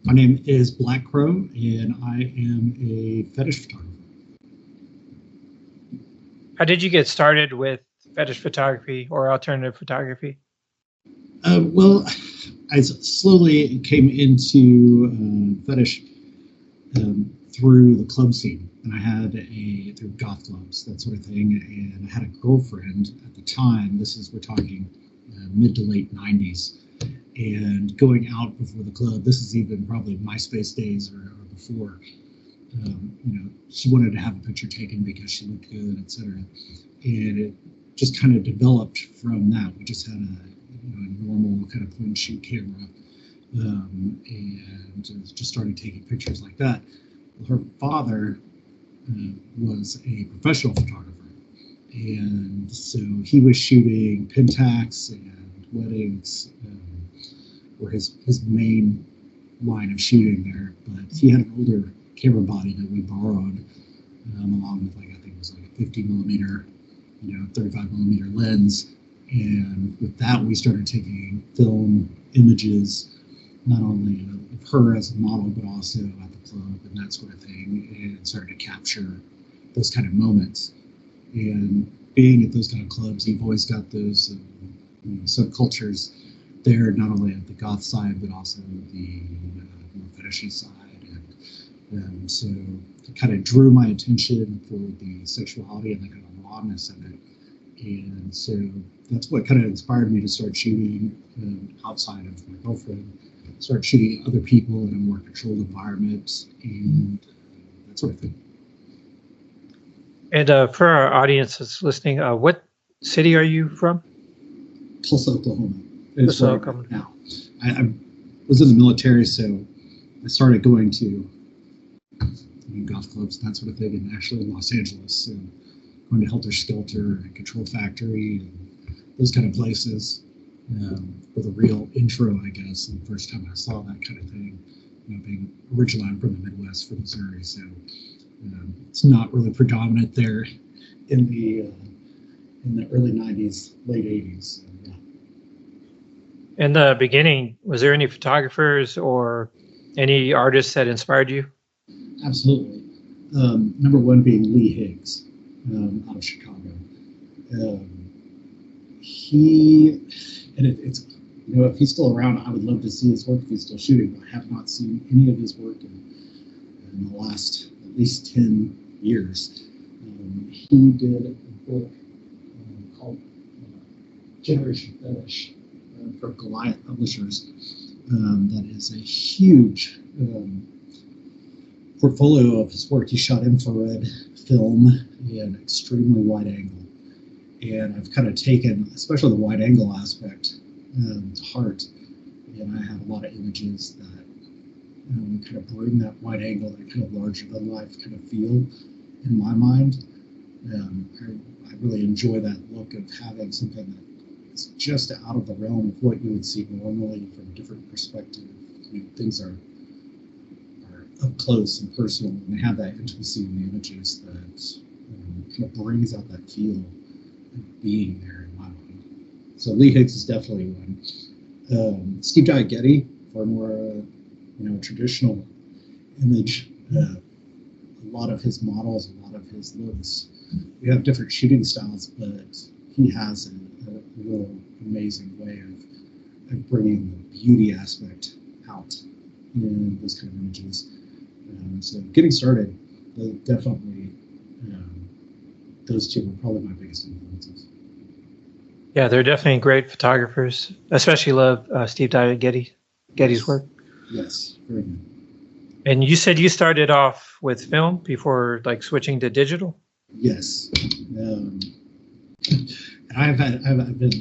My name is Blackcrow, and I am a fetish photographer. How did you get started with fetish photography or alternative photography? Well, I slowly came into fetish through the club scene, and I had through goth clubs, that sort of thing. And I had a girlfriend at the time. We're talking mid to late '90s, and going out before the club. This is even probably MySpace days or before. She wanted to have a picture taken because she looked good, etc. And it just kind of developed from that. We just had a normal kind of point and shoot camera, and just started taking pictures like that. Her father was a professional photographer, and so he was shooting Pentax and weddings were his main line of shooting there. But he had an older camera body that we borrowed, along with I think it was a 50 millimeter, 35 millimeter lens. And with that, we started taking film images, not only of her as a model, but also at the club and that sort of thing, and started to capture those kind of moments. And being at those kind of clubs, you've always got those subcultures there, not only at the goth side, but also the more fetishy side. And so it kind of drew my attention for the sexuality and the kind of rawness of it. And so that's what kind of inspired me to start shooting outside of my girlfriend, start shooting other people in a more controlled environment, and that sort of thing. And for our audience that's listening, what city are you from? Tulsa, Oklahoma. Tulsa, Oklahoma. Now, I was in the military, so I started going to golf clubs and that sort of thing, and actually in Los Angeles, and going to Helter Skelter and Control Factory and those kind of places for the real intro, I guess. And the first time I saw that kind of thing, being originally I'm from the Midwest, from Missouri, so it's not really predominant there in the early '90s, late '80s. So, yeah. In the beginning, was there any photographers or any artists that inspired you? Absolutely. Number one being Lee Higgs out of Chicago. It's if he's still around, I would love to see his work if he's still shooting. But I have not seen any of his work in the last at least 10 years. He did a book called Generation Fetish for Goliath Publishers. That is a huge portfolio of his work. He shot infrared film and extremely wide angle. And I've kind of taken, especially the wide angle aspect, to heart. And I have a lot of images that kind of bring that wide angle, that kind of larger than life kind of feel in my mind. I really enjoy that look of having something that is just out of the realm of what you would see normally from a different perspective. Things are up close and personal, and they have that intimacy in the images that kind of brings out that feel of being there in my mind. So Lee Higgs is definitely one. Steve Getty, for more traditional image. A lot of his models, a lot of his looks. We have different shooting styles, but he has a real amazing way of bringing the beauty aspect out in those kind of images. So getting started, definitely those two were probably my biggest influences. Yeah, they're definitely great photographers. Especially love Steve Getty's work. Yes, very good. And you said you started off with film before switching to digital? Yes. And I've had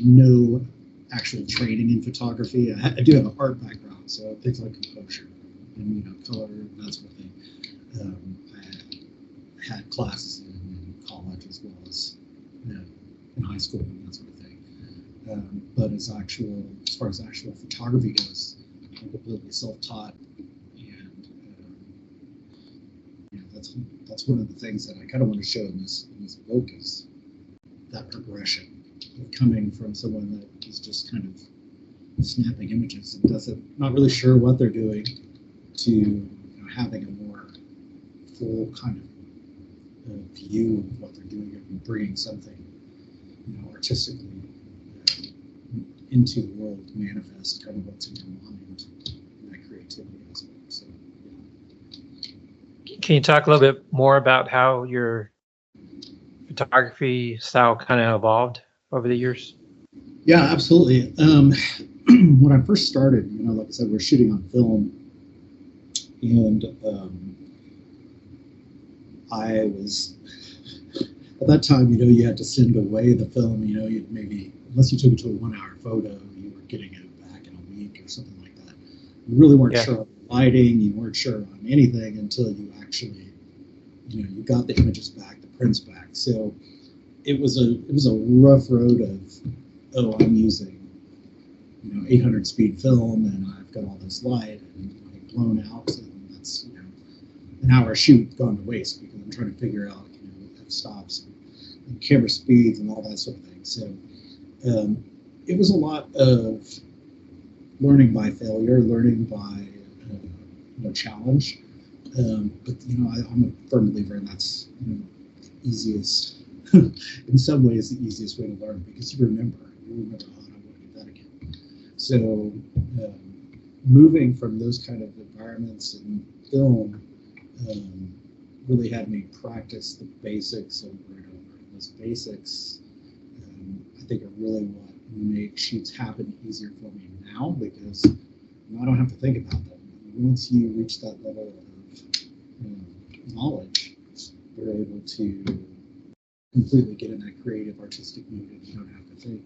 no actual training in photography. I do have an art background, so things like composure and color and that sort of thing. I had classes in college as well as in high school and that sort of thing. But as far as actual photography goes, I'm completely self-taught, and that's one of the things that I kind of want to show in this book is that progression of coming from someone that is just kind of snapping images and not really sure what they're doing, to having a more full kind of view of what they're doing and bringing something artistically into the world to manifest kind of what's in your mind and that creativity aspect. So, yeah. Can you talk a little bit more about how your photography style kind of evolved over the years? Yeah, absolutely. When I first started, like I said, we're shooting on film, and I was at that time, you had to send away the film. You'd maybe, unless you took it to a 1 hour photo, you were getting it back in a week or something like that. You really weren't sure on the lighting. You weren't sure on anything until you actually, you got the images back, the prints back. So it was a rough road of, I'm using 800 speed film, and I've got all this light and blown out, and that's an hour shoot gone to waste because I'm trying to figure out f-stops and camera speeds and all that sort of thing. So it was a lot of learning by failure, learning by challenge. But I'm a firm believer, and that's easiest in some ways the easiest way to learn, because you remember, I don't want to do that again. So moving from those kind of environments and film really had me practice the basics over and over. Those basics, I think, are really what make shoots happen easier for me now, because I don't have to think about them. Once you reach that level of knowledge, you're able to completely get in that creative, artistic mood, and you don't have to think,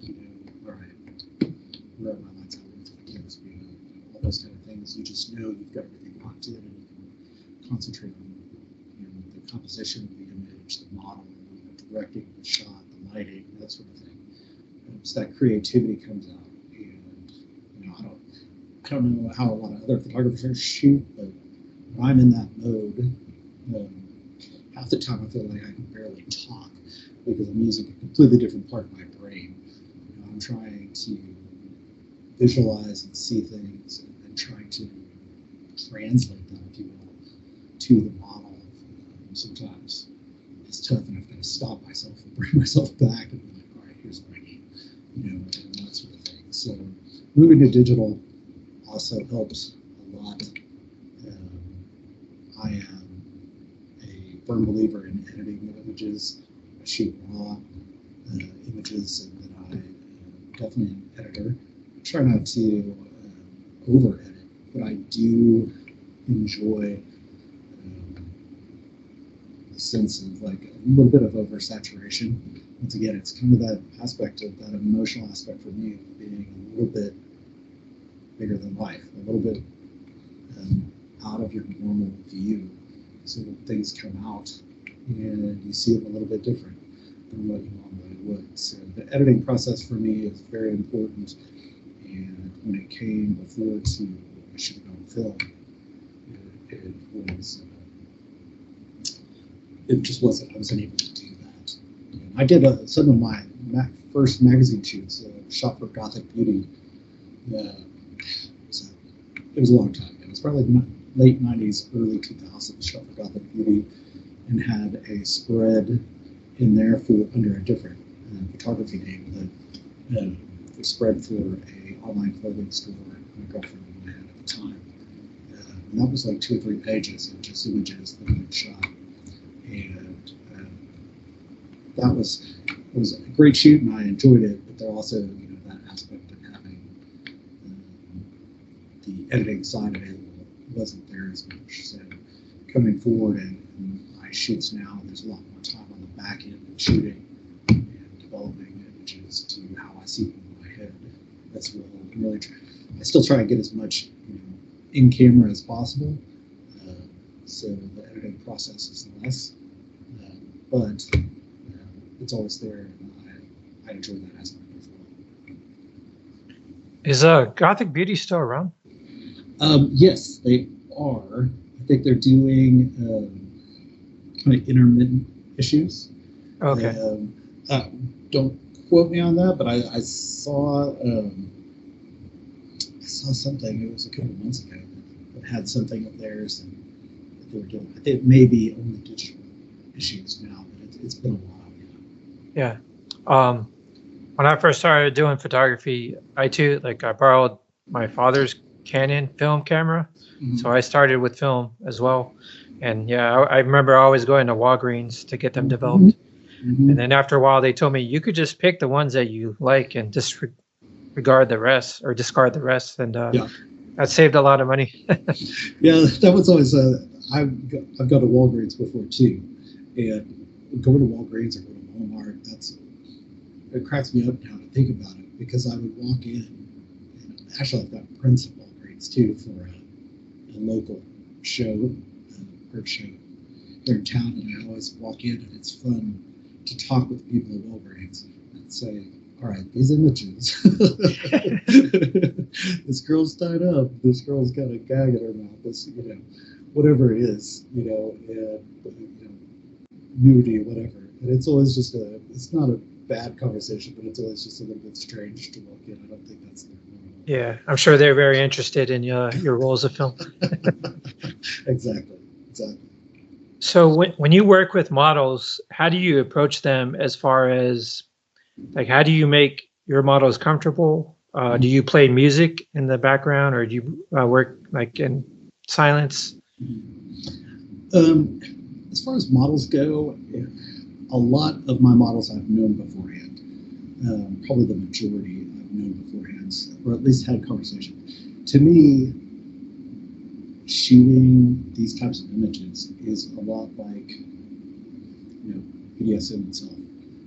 all right, where are my lights out, what's my camera speed, all those kind of things. You just know you've got everything locked in, and you can concentrate on the composition of the image, the model, the directing of the shot, the lighting, that sort of thing. So that creativity comes out, and I don't know how a lot of other photographers shoot, but when I'm in that mode, half the time I feel like I can barely talk because I'm using a completely different part of my brain. I'm trying to visualize and see things, and trying to translate them, if you will, to the model. Sometimes it's tough, and I've got to stop myself and bring myself back and be like, all right, here's what I need, and that sort of thing. So moving to digital also helps a lot. I am a firm believer in editing the images. I shoot raw images, and then I definitely an editor. I try not to over edit, but I do enjoy the sense of like a little bit of oversaturation. Once again, it's kind of that aspect of that emotional aspect for me, being a little bit bigger than life, a little bit out of your normal view, so that things come out and you see them a little bit different than what you normally would. So the editing process for me is very important, and when it came before to shooting on film, it just wasn't, I wasn't able to do that. And I did some of my first magazine shoots, shot for Gothic Beauty. It was a long time ago. It was probably late 90s, early 2000s, shot for Gothic Beauty, and had a spread in there under a different photography name, the spread for a online clothing store my girlfriend and I had at the time. And that was like 2 or 3 pages of just images that I shot. And that was a great shoot, and I enjoyed it, but there also, that aspect of having the editing side available wasn't there as much. So coming forward and my shoots now, there's a lot more time on the back end of shooting and developing images to how I see them in my head. That's really I still try and get as much in camera as possible, so the editing process is less, but it's always there, and I enjoy that aspect as well. Is Gothic Beauty still around? Yes, they are. I think they're doing kind of intermittent issues. Okay. Don't quote me on that, but I saw something. It was a couple months ago. that had something of theirs and that they were doing. I think maybe only digital issues now, but it's been a while. Yeah. When I first started doing photography, I borrowed my father's Canon film camera. Mm-hmm. So I started with film as well. And yeah, I remember always going to Walgreens to get them developed. Mm-hmm. And then after a while, they told me you could just pick the ones that you like and disregard the rest or discard the rest. And that saved a lot of money. Yeah, that was always, I've gone to Walgreens before too. And going to Walgreens or going to Walmart, it cracks me up now to think about it, because I would walk in, and actually I've got friends at Walgreens too for a local show, art show here in town, and I always walk in, and it's fun to talk with people at Walgreens and say, all right, these images, this girl's tied up, this girl's got a gag in her mouth, this, whatever it is, nudity or whatever. And it's always just it's not a bad conversation, but it's always just a little bit strange to walk in. I don't think that's the normal. Yeah, I'm sure they're very interested in your rolls of film. Exactly. So when you work with models, how do you approach them as far as, like, how do you make your models comfortable? Do you play music in the background, or do you work like in silence? As far as models go, a lot of my models I've known beforehand. Probably the majority I've known beforehand, or at least had conversation. To me, shooting these types of images is a lot like, BDSM itself.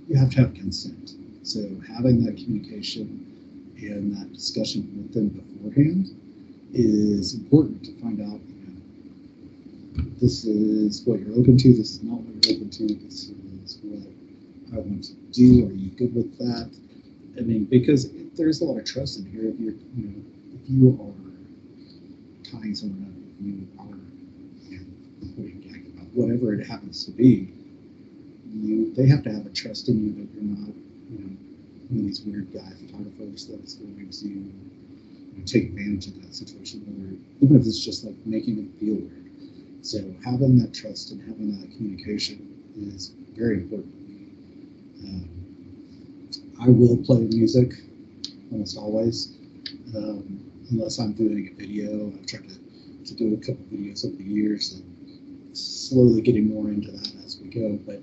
You have to have consent. So having that communication and that discussion with them beforehand is important to find out, this is what you're open to, this is not what you're open to, this is what I want to do, are you good with that? I mean, because there's a lot of trust in here. If you are tying someone up, if you are putting gag about whatever it happens to be, they have to have a trust in you that you're not, one of these weird guy photographers that is going to take advantage of that situation, or even if it's just like making them feel weird. So having that trust and having that communication is very important to me. I will play music almost always, unless I'm doing a video. I've tried to do a couple videos over the years, and slowly getting more into that as we go. But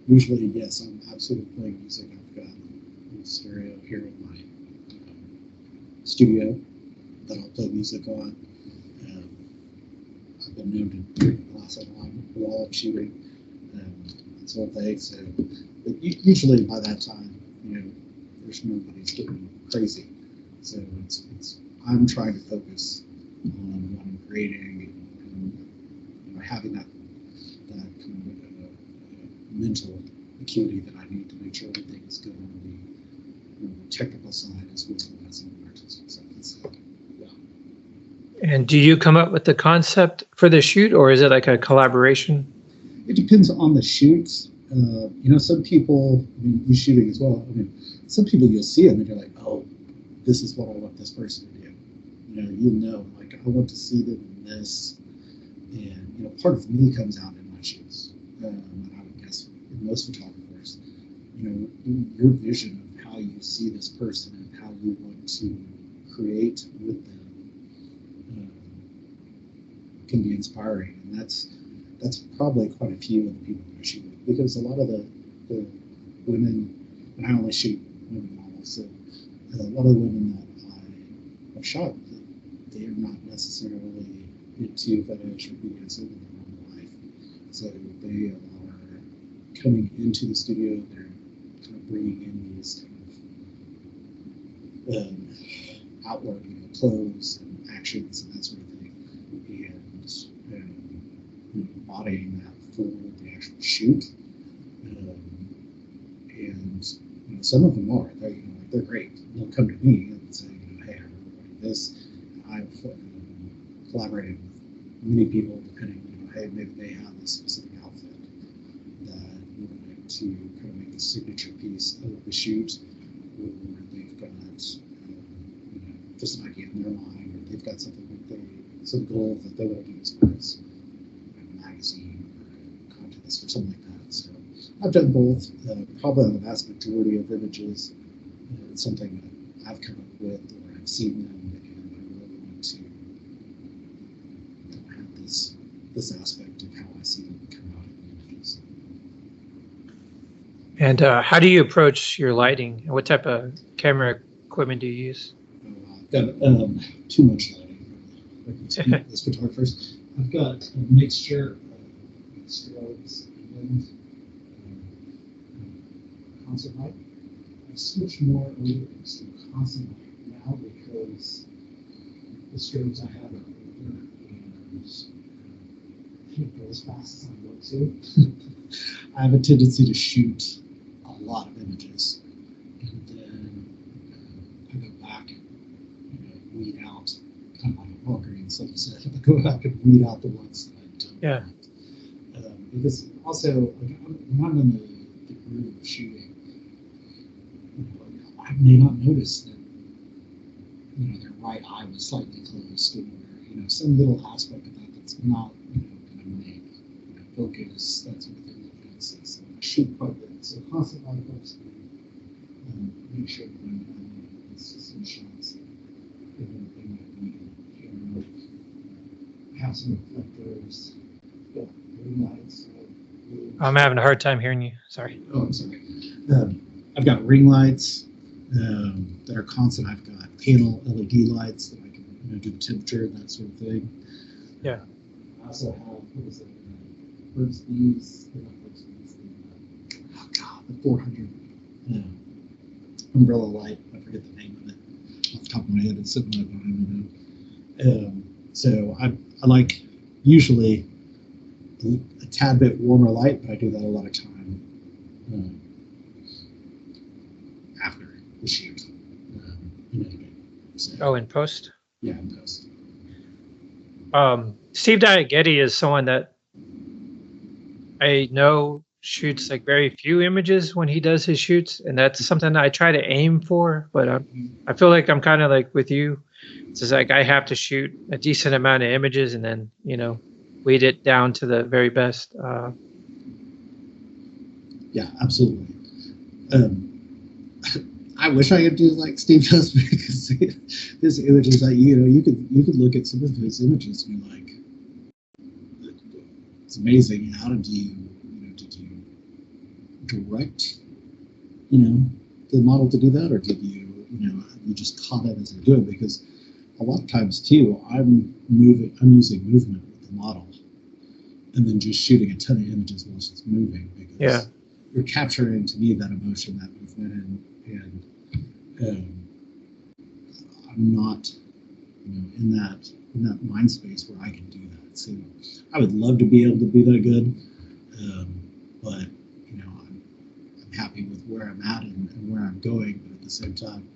usually, yes, I'm absolutely playing music. I've got a stereo here in my studio that I'll play music on. I've been known to drink a glass of wine while I'm shooting, that sort of thing. So, but usually by that time, there's nobody's getting crazy. So I'm trying to focus on what I'm creating and having that kind of mental acuity that I need to make sure everything is good on the technical side as well as on the artistic side. So, yeah. And do you come up with the concept for the shoot, or is it like a collaboration? It depends on the shoot. Some people, you shooting as well. Some people you'll see them and you're like, oh, this is what I want this person to do. Like, I want to see them in this. And, part of me comes out in my shoots. And I would guess in most photographers, your vision of how you see this person and how you want to create with them can be inspiring. And that's probably quite a few of the people that I shoot with, because a lot of the women, and I only shoot women models, so a lot of the women that I have shot with, they are not necessarily into fetish or BDSM in their own life. So they are coming into the studio, they're kind of bringing in these kind of outward, clothes and actions and that sort of thing, and embodying that for the actual shoot. And some of them are, they're great. They'll come to me and say, hey, I really want to do this. I've collaborated with many people, depending, hey, maybe they have a specific outfit that we would like to kind of make the signature piece of the shoot, or they've got just an idea in their mind, or they've got something that some goal that they want to do as far as a magazine or a contest or something like that. So I've done both. Probably on the vast majority of images, it's something that I've come up with or I've seen them, and I really want to have this aspect of how I see them come out in images. And how do you approach your lighting? What type of camera equipment do you use? I've got too much lighting. I can speak as photographers. I've got a mixture of strobes and constant light. I switch more over to constant light now because the strobes I have are older and can't go as fast as I want to. I have a tendency to shoot a lot of images, and then I go back and weed out, kind of like a Walgreens, like you said. I go back and weed out the ones that I don't want. Because also, like, when I'm in the groove of shooting, I may not notice that their right eye was slightly closed, or some little aspect of that that's not going to make focus, that sort of thing that I don't see. So I shoot quite a bit. So constant light helps me make sure that I'm having consistent shots in my camera. Have some reflectors, ring lights. I'm having a hard time hearing you. Sorry. Oh, I'm sorry. I've got ring lights that are constant. I've got panel LED lights that I can do the temperature and that sort of thing. Yeah. I also have, what is it? Burt's Bees. Oh God, the 400 umbrella light. I forget the name of it off the top of my head. It's sitting right behind me. So I like usually a tad bit warmer light, but I do that a lot of time after the shoot. So. In post? Yeah, in post. Steve Diagetti is someone that I know shoots like very few images when he does his shoots, and that's something I try to aim for. But I feel like I'm kind of like with you. It's just like I have to shoot a decent amount of images and then weed it down to the very best. Yeah, absolutely. I wish I could do like Steve does, because his images, you could look at some of his images and be like, it's amazing. How did you direct the model to do that, or did you just caught it as you do it? Because a lot of times too, I'm using movement with the model, and then just shooting a ton of images while she's moving, because you're capturing, to me, that emotion, that movement, and I'm not in that mind space where I can do that. So I would love to be able to be that good, but I'm happy with where I'm at and where I'm going. But at the same time,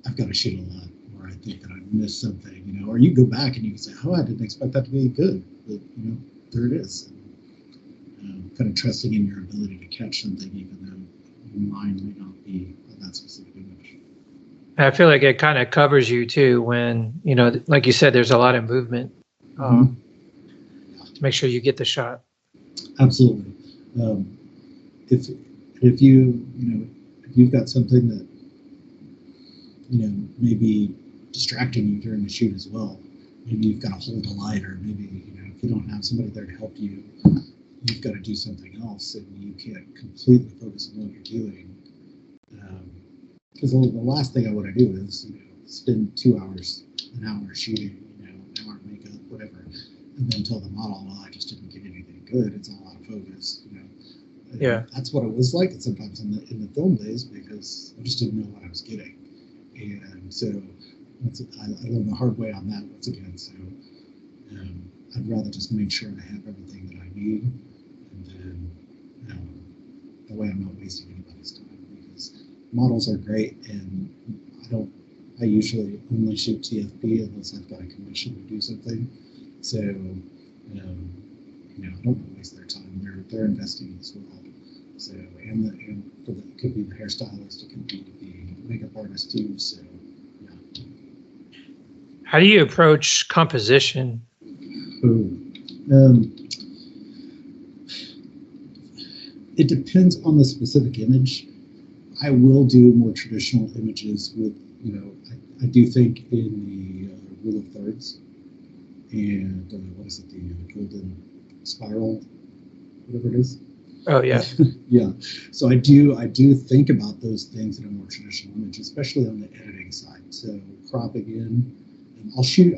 I've got to shoot a lot, or I think that I missed something. Or you go back and you can say, "Oh, I didn't expect that to be good," but there it is. Kind of trusting in your ability to catch something, even though your mind may not be on that specific image. I feel like it kind of covers you too when like you said, there's a lot of movement to make sure you get the shot. Absolutely. If you've got something that maybe distracting you during the shoot as well, maybe you've got to hold the light, or maybe if you don't have somebody there to help you, you've got to do something else, and you can't completely focus on what you're doing. Because the last thing I want to do is spend 2 hours, an hour shooting, an hour of makeup, whatever, and then tell the model, well, I just didn't get anything good. It's all out of focus. Yeah, that's what it was like sometimes in the film days, because I just didn't know what I was getting, and so I learned the hard way on that once again. So I'd rather just make sure I have everything that I need, and then that way I'm not wasting anybody's time, because models are great, and I usually only shoot TFP unless I've got a commission to do something. So I don't want to waste their time. They're investing as well. So it could be the hairstylist, it could be the makeup artist too. So How do you approach composition? It depends on the specific image. I will do more traditional images with, I do think in the rule of thirds and what is it, the golden spiral, whatever it is. Oh yeah. Yeah. So I do think about those things in a more traditional image, especially on the editing side. So cropping in, and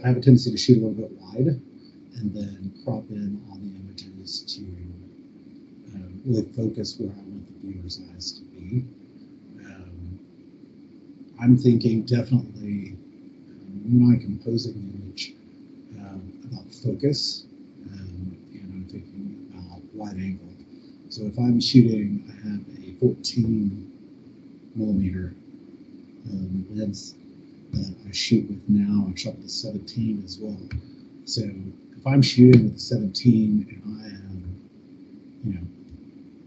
I have a tendency to shoot a little bit wide and then crop in on the images to really focus where I want the viewer's eyes to be. I'm thinking definitely when I'm composing the image about focus, and I'm thinking about wide angle. So if I'm shooting, I have a 14 millimeter lens that I shoot with now. I shot with a 17 as well. So if I'm shooting with a 17 and I am,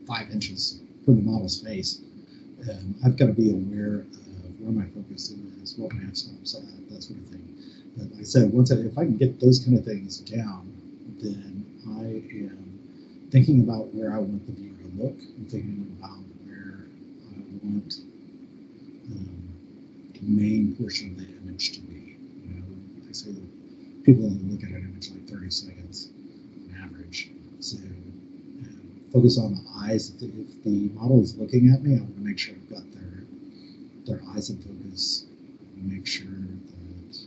5 inches from the model's face, I've got to be aware of where my focus is, what my f-stops are, that sort of thing. But like I said, if I can get those kind of things down, then I am thinking about where I want the viewer to look. I'm thinking about where I want the main portion of the image to be. They say that people only look at an image like 30 seconds on average. So focus on the eyes. If the model is looking at me, I want to make sure I've got their eyes in focus. I want to make sure that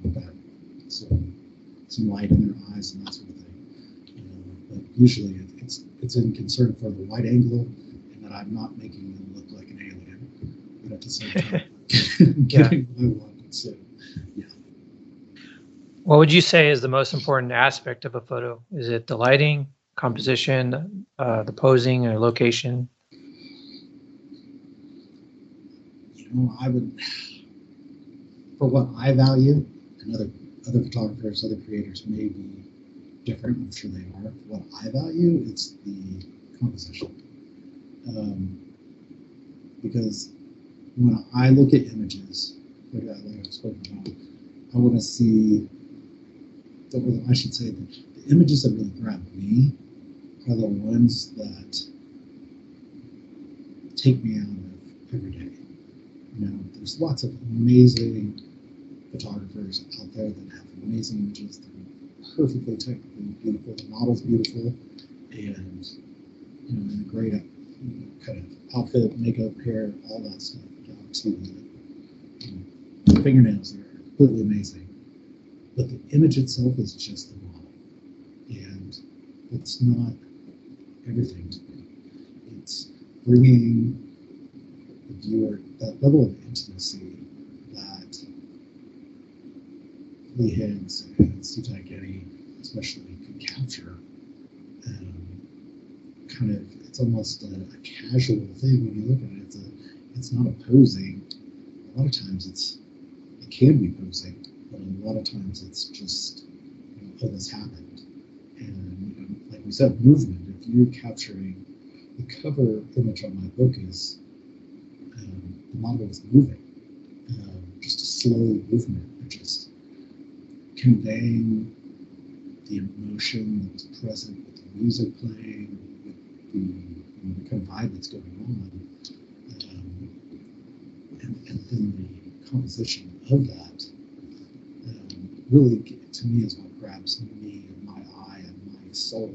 I've got some light in their eyes and that sort of thing. But usually it's in concern for the wide angle and that I'm not making them look like an alien, but at the same time getting what I want. So yeah. What would you say is the most important aspect of a photo? Is it the lighting, composition, the posing, or location? I would, for what I value, and other photographers, other creators may be different. I'm sure they are. For what I value, it's the composition. Because when I look at images, like I've spoken about, I want to see, I should say that the images that really grab me are the ones that take me out of every day. There's lots of amazing photographers out there that have amazing images. They're perfectly technically beautiful. The model's beautiful, and in a great kind of outfit, makeup, hair, all that stuff. Down to the fingernails are completely amazing. But the image itself is just the model, and it's not everything to me. It's bringing the viewer that level of intimacy that Lee Higgs and Stygion especially could capture. It's almost a casual thing when you look at it. It's not a posing. A lot of times it can be posing, but a lot of times it's just oh, this happened. And like we said, movement. If you're capturing the cover image on my book is the model is moving, just a slow movement, just conveying the emotion that was present with the music playing, with the kind of vibe that's going on, and then the composition of that really, to me, is what grabs me and my eye and my soul.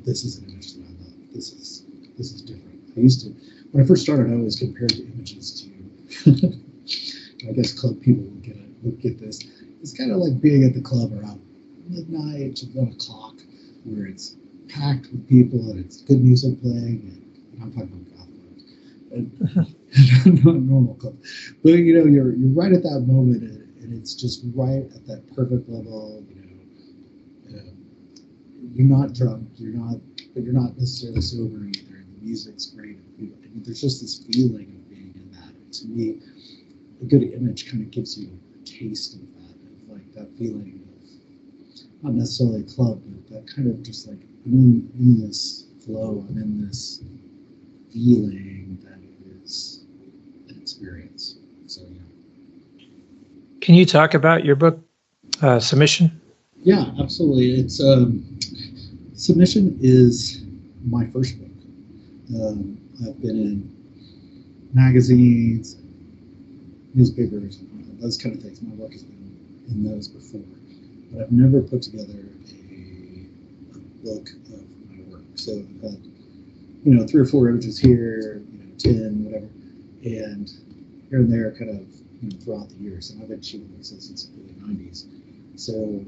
This is an image that I love. This is different. I used to, when I first started, I always compared the images to, I guess club people would get this. It's kind of like being at the club around midnight to 1 o'clock, where it's packed with people and it's good music playing, and I'm talking about goth clubs, not normal club. But you're right at that moment, and it's just right at that perfect level. You're not drunk, but you're not necessarily sober either. And the music's great. There's just this feeling of being in that. And to me, a good image kind of gives you a taste of that, of like that feeling of not necessarily a club, but that kind of just like I'm in this flow, I'm in this feeling that is an experience. So yeah. Can you talk about your book, Submission? Yeah, absolutely. It's Submission is my first book. I've been in magazines, newspapers, those kind of things. My work has been in those before, but I've never put together a book of my work. So I've had, 3 or 4 images here, 10, whatever, and here and there, kind of, throughout the years. And I've been shooting this since the early '90s. So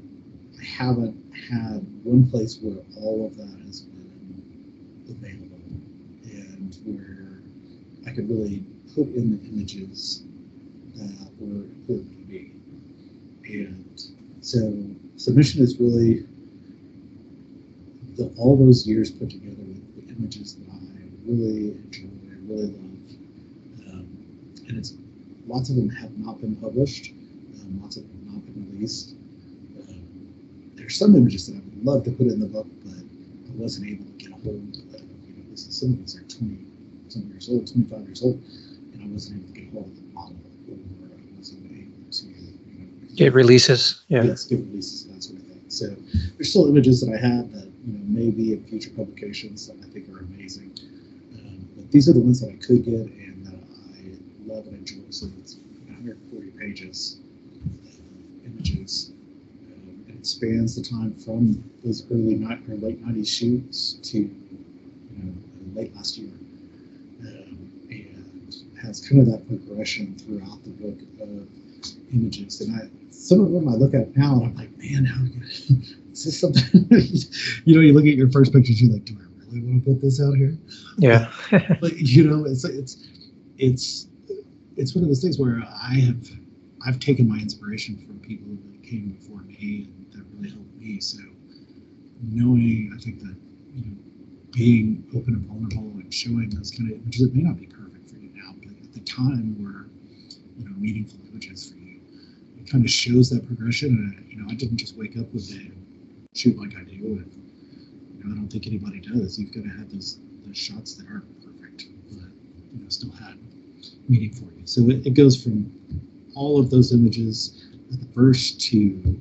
I haven't had one place where all of that has been available and where I could really put in the images that were important to me. And so Submission is really all those years put together with the images that I really enjoy, I really love. And it's lots of them have not been published, lots of them have not been released. There's some images that I would love to put in the book, but I wasn't able to get a hold of. Some of these are 20-some years old, 25 years old, and I wasn't able to get a hold of the model, or I wasn't able to get releases. Yeah. Yes, get releases, that sort of thing. So there's still images that I have that may be in future publications that I think are amazing. But these are the ones that I could get and that I love and enjoy. So it's 140 pages of images. And it spans the time from those late 90s shoots to late last year. And has kind of that progression throughout the book of images. And some of them I look at now and I'm like, man, how is this something? You look at your first pictures, you're like, do I really want to put this out here? Yeah. But it's one of those things where I've taken my inspiration from people that came before me and that really helped me. So knowing, I think that being open and vulnerable and showing those kind of images that may not be perfect for you now, but at the time were meaningful images for you. It kind of shows that progression. And I didn't just wake up one day and shoot like I do, and I don't think anybody does. You've got to have those shots that aren't perfect, but still had meaning for you. So it goes from all of those images at the first to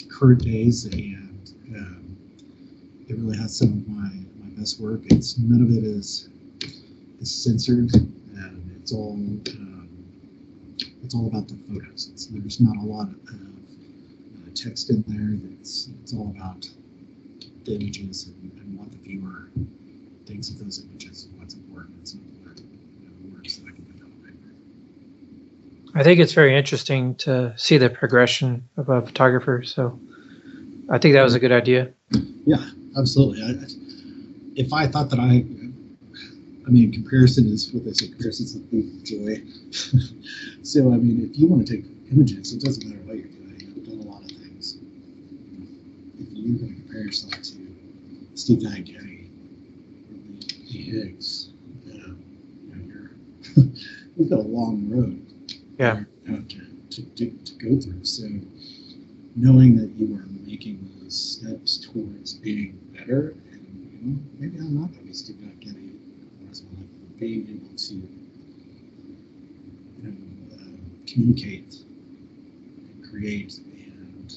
current days, and it really has some of my best work. None of it is censored, and it's all about the photos. There's not a lot of text in there. It's all about the images and what the viewer thinks of those images and what's important. It's not the words that I can put on paper. I think it's very interesting to see the progression of a photographer. So I think that was a good idea. Yeah, absolutely. If I thought that comparison is what they say, comparison's the thief of joy. So, if you want to take images, it doesn't matter what you're doing. I've done a lot of things. If you're going to compare yourself to Steve Getty or Lee Higgs, you've got a long road to go through. So, knowing that you are making those steps towards being better, and maybe I'm not going to be Steve Getty as well, but being able to communicate and create, and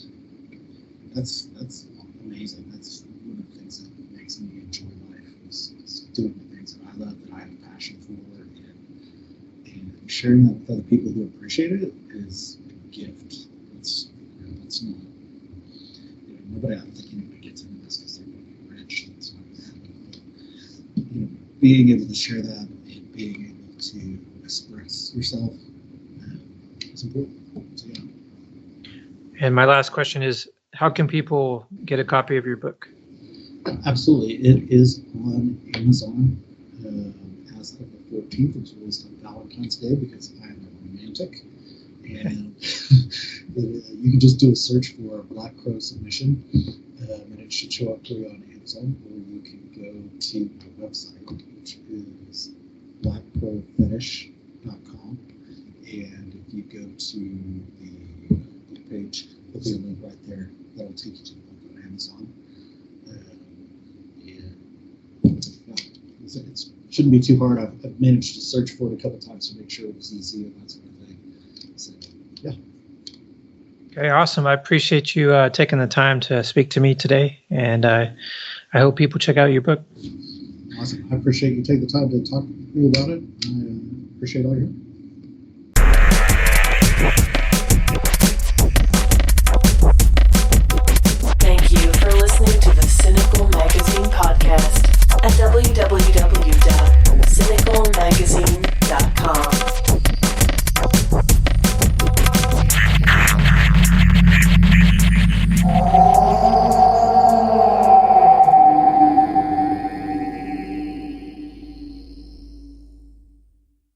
that's amazing. That's one of the things that makes me enjoy life is doing the things that I love, that I have a passion for, and sharing that with other people who appreciate it is a gift. It's not. Nobody, I don't think anybody gets into this because they're going to be rich. That's not happening. But being able to share that and being able to express yourself is important. So, yeah. And my last question is, how can people get a copy of your book? Absolutely. It is on Amazon as of the 14th. It was released on Valentine's Day because I am a romantic. And you can just do a search for Blackcrow Submission, and it should show up for you on Amazon, or you can go to my website, which is blackcrowfinish.com. And if you go to the book page, there'll be a link right there that will take you to the book on Amazon. It shouldn't be too hard. I've managed to search for it a couple times to make sure it was easy and that sort of thing. So, yeah. Okay, awesome. I appreciate you taking the time to speak to me today, and I hope people check out your book. Awesome. I appreciate you taking the time to talk to me about it. I appreciate all your help.